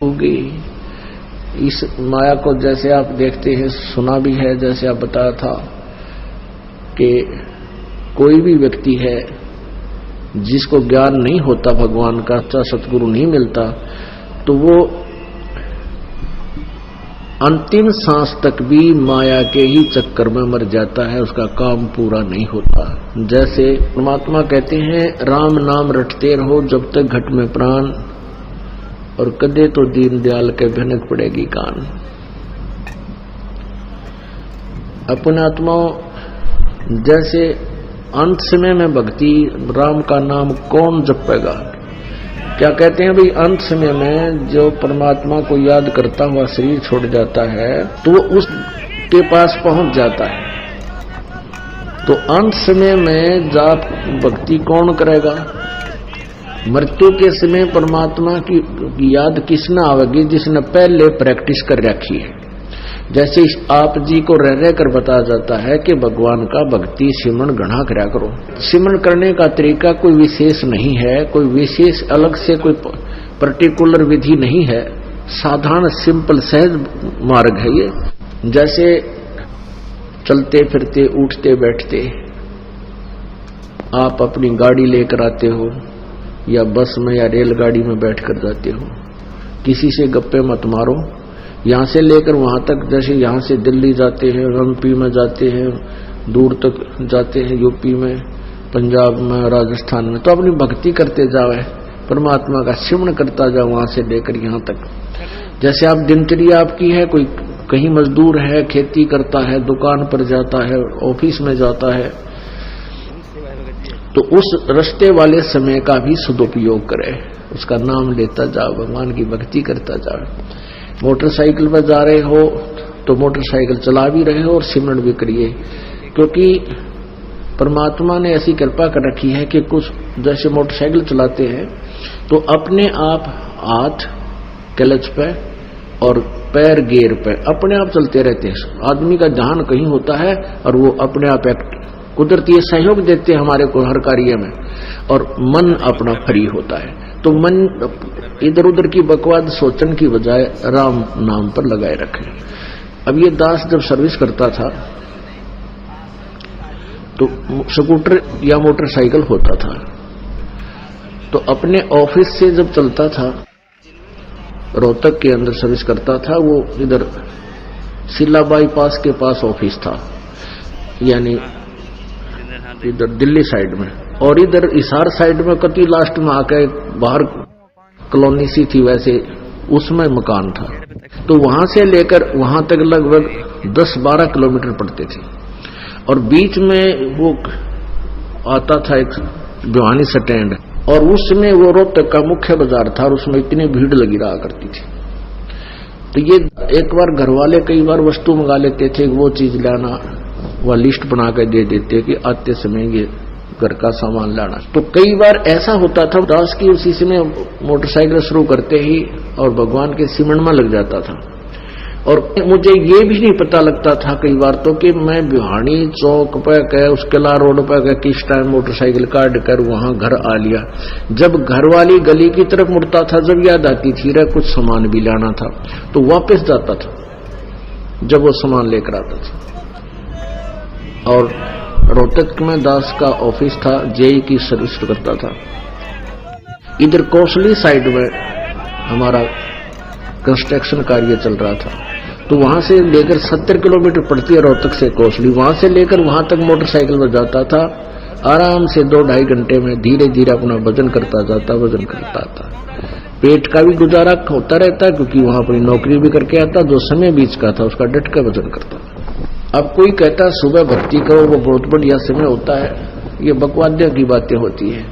होगी। इस माया को जैसे आप देखते हैं, सुना भी है, जैसे आप बताया था कि कोई भी व्यक्ति है जिसको ज्ञान नहीं होता भगवान का, सतगुरु नहीं मिलता, तो वो अंतिम सांस तक भी माया के ही चक्कर में मर जाता है, उसका काम पूरा नहीं होता। जैसे परमात्मा कहते हैं, राम नाम रटते रहो जब तक घट में प्राण, और कदे तो दीन दयाल के भनक पड़ेगी कान। अपने आत्माओं, जैसे अंत समय में भक्ति, राम का नाम कौन जपेगा? क्या कहते हैं भाई, अंत समय में जो परमात्मा को याद करता हुआ शरीर छोड़ जाता है तो वो उसके पास पहुंच जाता है। तो अंत समय में जाप भक्ति कौन करेगा? मृत्यु के समय परमात्मा की याद किसने आवेगी? जिसने पहले प्रैक्टिस कर रखी है। जैसे आप जी को रह रह कर बताया जाता है कि भगवान का भक्ति सिमरन घना करा करो। सिमरन करने का तरीका कोई विशेष नहीं है, कोई विशेष अलग से कोई पर्टिकुलर विधि नहीं है, साधारण सिंपल सहज मार्ग है ये। जैसे चलते फिरते उठते बैठते आप अपनी गाड़ी लेकर आते हो, या बस में या रेलगाड़ी में बैठकर जाते हो, किसी से गप्पे मत मारो। यहां से लेकर वहां तक, जैसे यहां से दिल्ली जाते हैं, एमपी में जाते हैं, दूर तक जाते हैं, यूपी में, पंजाब में, राजस्थान में, तो अपनी भक्ति करते जाओ, परमात्मा का सिमरन करता जाओ वहां से लेकर यहां तक। जैसे आप दिनचर्या आपकी है, कोई कहीं मजदूर है, खेती करता है, दुकान पर जाता है, ऑफिस में जाता है, तो उस रास्ते वाले समय का भी सदुपयोग करे, उसका नाम लेता जाओ, भगवान की भक्ति करता जाओ। मोटरसाइकिल पर जा रहे हो तो मोटरसाइकिल चला भी रहे हो और सिमरन भी करिए, क्योंकि परमात्मा ने ऐसी कृपा कर रखी है कि कुछ जैसे मोटरसाइकिल चलाते हैं तो अपने आप हाथ क्लच पे और पैर गियर पे अपने आप चलते रहते हैं। आदमी का ध्यान कहीं होता है और वो अपने आप कुदरती सहयोग देते हैं हमारे को हर कार्य में, और मन अपना फ्री होता है। तो मन इधर उधर की बकवाद सोचन की बजाय राम नाम पर लगाए रखे। अब ये दास जब सर्विस करता था तो स्कूटर या मोटरसाइकिल होता था, तो अपने ऑफिस से जब चलता था, रोहतक के अंदर सर्विस करता था, वो इधर सिल्ला बाईपास के पास ऑफिस था, यानी इधर दिल्ली साइड में, और इधर हिसार साइड में कति लास्ट में आके बाहर कॉलोनी सी थी, वैसे उसमें मकान था। तो वहां से लेकर वहां तक लगभग 10-12 किलोमीटर पड़ते थे, और बीच में वो आता था एक भिवानी स्टैंड, और उसमें वो रोहतक का मुख्य बाजार था, और उसमें इतनी भीड़ लगी रहा करती थी। तो ये एक बार घर वाले कई बार वस्तु मंगा लेते थे, वो चीज लाना, वह लिस्ट बना कर दे देते कि आते समय ये घर का सामान लाना। तो कई बार ऐसा होता था, दास की उसी समय मोटरसाइकिल शुरू करते ही और भगवान के सिमरन में लग जाता था। और मुझे ये भी नहीं पता लगता था कई बार तो कि मैं भिवानी चौक पे उस किला रोड पे किस टाइम मोटरसाइकिल काट कर वहां घर आ लिया। जब घर वाली गली की तरफ मुड़ता था, जब याद आती थी रे कुछ सामान भी लाना था, तो वापस जाता था जब वो सामान लेकर आता था। और रोहतक में दास का ऑफिस था, जेई की सर्विस करता था। इधर कोसली साइड में हमारा कंस्ट्रक्शन कार्य चल रहा था, तो वहां से लेकर 70 किलोमीटर पड़ती है रोहतक से कोसली, वहां से लेकर वहां तक मोटरसाइकिल में जाता था, आराम से 2-2.5 घंटे में धीरे धीरे अपना वजन करता जाता, वजन करता आता। पेट का भी गुजारा होता रहता, क्योंकि वहां अपनी नौकरी भी करके आता, जो समय बीच का था उसका डट का वजन करता। अब कोई कहता सुबह भक्ति करो, वो बहुत बढ़िया समय होता है, ये बकवाद्य की बातें होती है।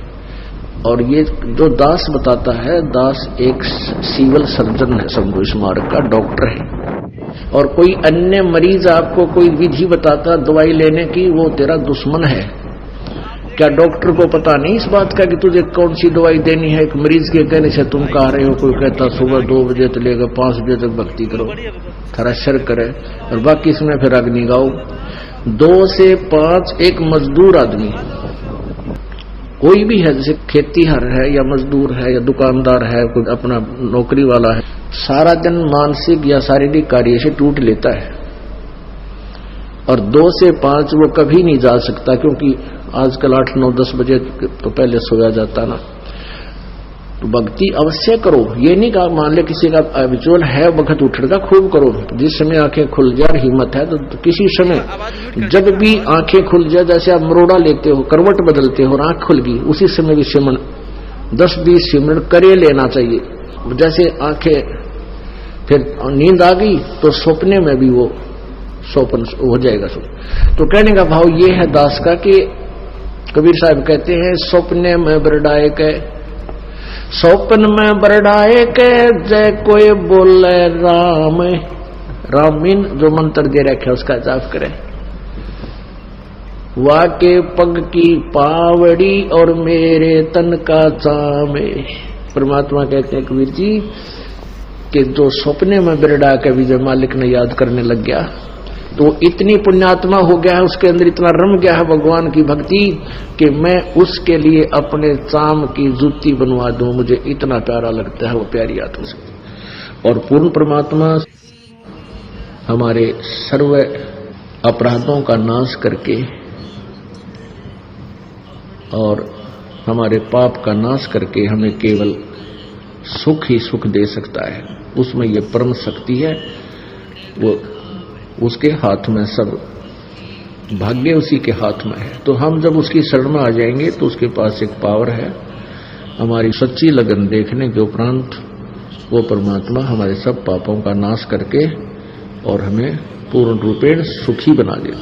और ये जो दास बताता है, दास एक सिविल सर्जन है, समझो इस मार्ग का डॉक्टर है, और कोई अन्य मरीज आपको कोई विधि बताता दवाई लेने की, वो तेरा दुश्मन है। क्या डॉक्टर को पता नहीं इस बात का कि तुझे कौन सी दवाई देनी है? एक मरीज के कहने से तुम कह रहे हो, कोई कहता सुबह 2 बजे से लेकर 5 बजे तक भक्ति करो, थोड़ा शर करे, और बाकी इसमें फिर अग्नि गाओ। 2 से 5 एक मजदूर आदमी, कोई भी है, जैसे खेतीहर है या मजदूर है या दुकानदार है, कोई अपना नौकरी वाला है, सारा दिन मानसिक या शारीरिक कार्य से टूट लेता है और 2 से 5 वो कभी नहीं जा सकता, क्योंकि आजकल 8, 9, 10 बजे तो पहले सोया जाता ना। तो भक्ति अवश्य करो, ये नहीं कहा मान ले किसी का विचोल है वक्त उठने का, खूब करो। जिस समय आंखें खुल जाए, हिम्मत है तो किसी समय जब भी आंखें खुल जाए, जैसे आप मरोड़ा लेते हो, करवट बदलते हो और आंख खुल गई, उसी समय भी सिमरन 10-20 सिमरन करे लेना चाहिए। जैसे आंखें फिर नींद आ गई तो सपने में भी वो सोपन हो जाएगा। तो कहने का भाव ये है दास का कि कबीर साहब कहते हैं सपने में बरडाए के, सौपन में बरडाए के जय कोई बोले राम। रामीन जो मंत्र दे रखे उसका जाप करे। वाके पग की पावड़ी और मेरे तन का जामे। परमात्मा कहते हैं कबीर जी कि जो सपने में बरडा के विजय मालिक ने याद करने लग गया तो इतनी पुण्यात्मा हो गया है, उसके अंदर इतना रम गया है भगवान की भक्ति कि मैं उसके लिए अपने चाम की जूती बनवा दूं, मुझे इतना प्यारा लगता है वो प्यारी आत्मा से। और पूर्ण परमात्मा हमारे सर्व अपराधों का नाश करके और हमारे पाप का नाश करके हमें केवल सुख ही सुख दे सकता है। उसमें ये परम शक्ति है, वो उसके हाथ में सब भाग्य उसी के हाथ में है। तो हम जब उसकी शरण में आ जाएंगे तो उसके पास एक पावर है, हमारी सच्ची लगन देखने के उपरांत वो परमात्मा हमारे सब पापों का नाश करके और हमें पूर्ण रूपेण सुखी बना देता।